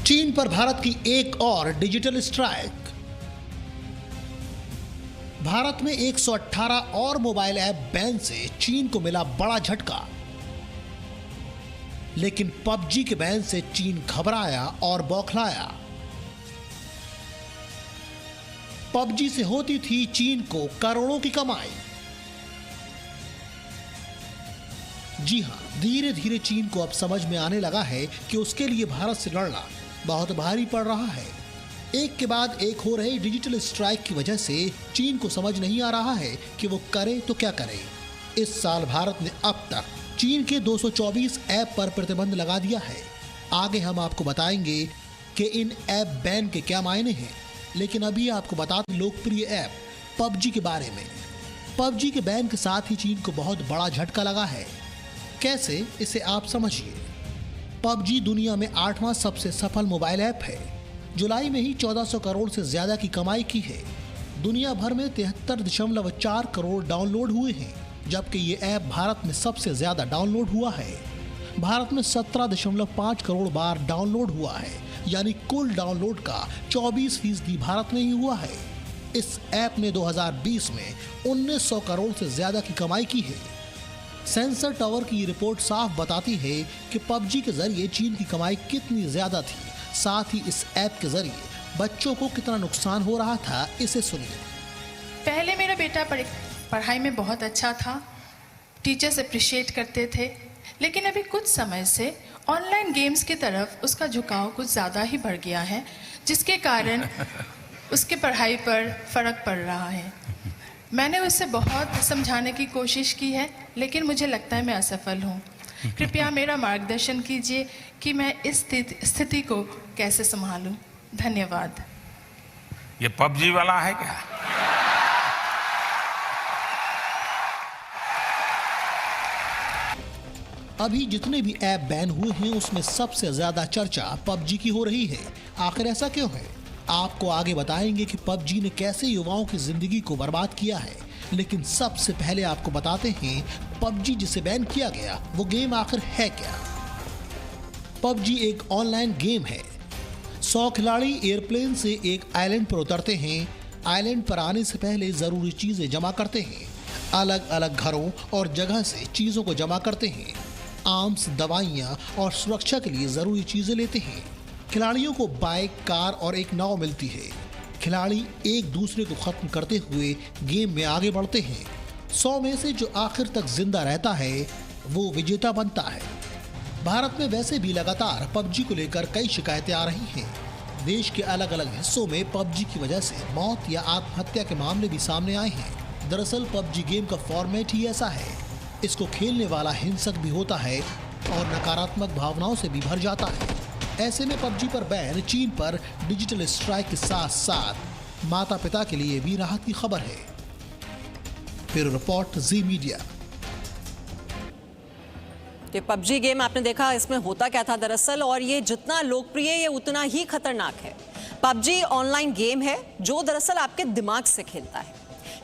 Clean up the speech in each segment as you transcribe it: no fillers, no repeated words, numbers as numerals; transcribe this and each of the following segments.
चीन पर भारत की एक और डिजिटल स्ट्राइक। भारत में 118 और मोबाइल ऐप बैन से चीन को मिला बड़ा झटका। लेकिन पबजी के बैन से चीन घबराया और बौखलाया। पबजी से होती थी चीन को करोड़ों की कमाई। जी हां, धीरे धीरे चीन को अब समझ में आने लगा है कि उसके लिए भारत से लड़ना बहुत भारी पड़ रहा है। एक के बाद एक हो रहे डिजिटल स्ट्राइक की वजह से चीन को समझ नहीं आ रहा है कि वो करे तो क्या करे। इस साल भारत ने अब तक चीन के 224 ऐप पर प्रतिबंध लगा दिया है। आगे हम आपको बताएंगे कि इन ऐप बैन के क्या मायने हैं, लेकिन अभी आपको बता दें लोकप्रिय ऐप पबजी के बारे में। पबजी के बैन के साथ ही चीन को बहुत बड़ा झटका लगा है। कैसे, इसे आप समझिए। पबजी दुनिया में 8वां सबसे सफल मोबाइल ऐप है। जुलाई में ही 1400 करोड़ से ज्यादा की कमाई की है। दुनिया भर में 73.4 करोड़ डाउनलोड हुए हैं, जबकि ये ऐप भारत में सबसे ज्यादा डाउनलोड हुआ है। भारत में 17.5 करोड़ बार डाउनलोड हुआ है, यानी कुल डाउनलोड का 24% भारत में ही हुआ है। इस ऐप ने 2020 में 1900 करोड़ से ज्यादा की कमाई की है। सेंसर टावर की रिपोर्ट साफ बताती है कि पबजी के जरिए चीन की कमाई कितनी ज्यादा थी, साथ ही इस ऐप के जरिए बच्चों को कितना नुकसान हो रहा था, इसे सुनिए। पहले मेरा बेटा पढ़ाई में बहुत अच्छा था, टीचर्स अप्रिशिएट करते थे, लेकिन अभी कुछ समय से ऑनलाइन गेम्स की तरफ उसका झुकाव कुछ ज़्यादा ही बढ़ गया है, जिसके कारण उसके पढ़ाई पर फर्क पड़ रहा है। मैंने उसे बहुत समझाने की कोशिश की है, लेकिन मुझे लगता है मैं असफल हूँ। कृपया मेरा मार्गदर्शन कीजिए कि मैं इस स्थिति को कैसे संभालूं। धन्यवाद। ये पबजी वाला है क्या? अभी जितने भी ऐप बैन हुए हैं उसमें सबसे ज्यादा चर्चा पबजी की हो रही है। आखिर ऐसा क्यों है? आपको आगे बताएंगे कि पबजी ने कैसे युवाओं की जिंदगी को बर्बाद किया है। लेकिन सबसे पहले आपको बताते हैं पबजी जिसे बैन किया गया वो गेम आखिर है क्या। पबजी एक ऑनलाइन गेम है। 100 खिलाड़ी एयरप्लेन से एक आइलैंड पर उतरते हैं। आइलैंड पर आने से पहले जरूरी चीजें जमा करते हैं। अलग अलग घरों और जगह से चीजों को जमा करते हैं। आर्म्स, दवाइयां और सुरक्षा के लिए जरूरी चीजें लेते हैं। खिलाड़ियों को बाइक, कार और एक नाव मिलती है। खिलाड़ी एक दूसरे को खत्म करते हुए गेम में आगे बढ़ते हैं। 100 में से जो आखिर तक जिंदा रहता है वो विजेता बनता है। भारत में वैसे भी लगातार पबजी को लेकर कई शिकायतें आ रही हैं। देश के अलग अलग हिस्सों में पबजी की वजह से मौत या आत्महत्या के मामले भी सामने आए हैं। दरअसल पबजी गेम का फॉर्मेट ही ऐसा है। इसको खेलने वाला हिंसक भी होता है और नकारात्मक भावनाओं से भी भर जाता है। ऐसे में पबजी पर बैन चीन पर डिजिटल स्ट्राइक के साथ साथ माता पिता के लिए भी राहत की खबर है। फिर रिपोर्ट जी मीडिया। ये पबजी गेम आपने देखा, इसमें होता क्या था दरअसल, और ये जितना लोकप्रिय ये उतना ही खतरनाक है। पबजी ऑनलाइन गेम है जो दरअसल आपके दिमाग से खेलता है।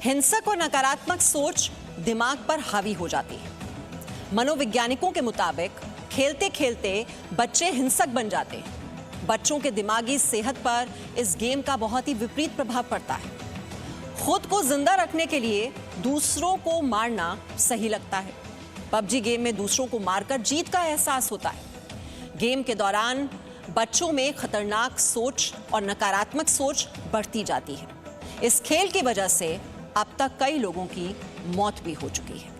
हिंसक और नकारात्मक सोच दिमाग पर हावी हो जाती है। मनोवैज्ञानिकों के मुताबिक खेलते खेलते बच्चे हिंसक बन जाते हैं। बच्चों के दिमागी सेहत पर इस गेम का बहुत ही विपरीत प्रभाव पड़ता है। खुद को जिंदा रखने के लिए दूसरों को मारना सही लगता है। पबजी गेम में दूसरों को मारकर जीत का एहसास होता है। गेम के दौरान बच्चों में खतरनाक सोच और नकारात्मक सोच बढ़ती जाती है। इस खेल की वजह से अब तक कई लोगों की मौत भी हो चुकी है।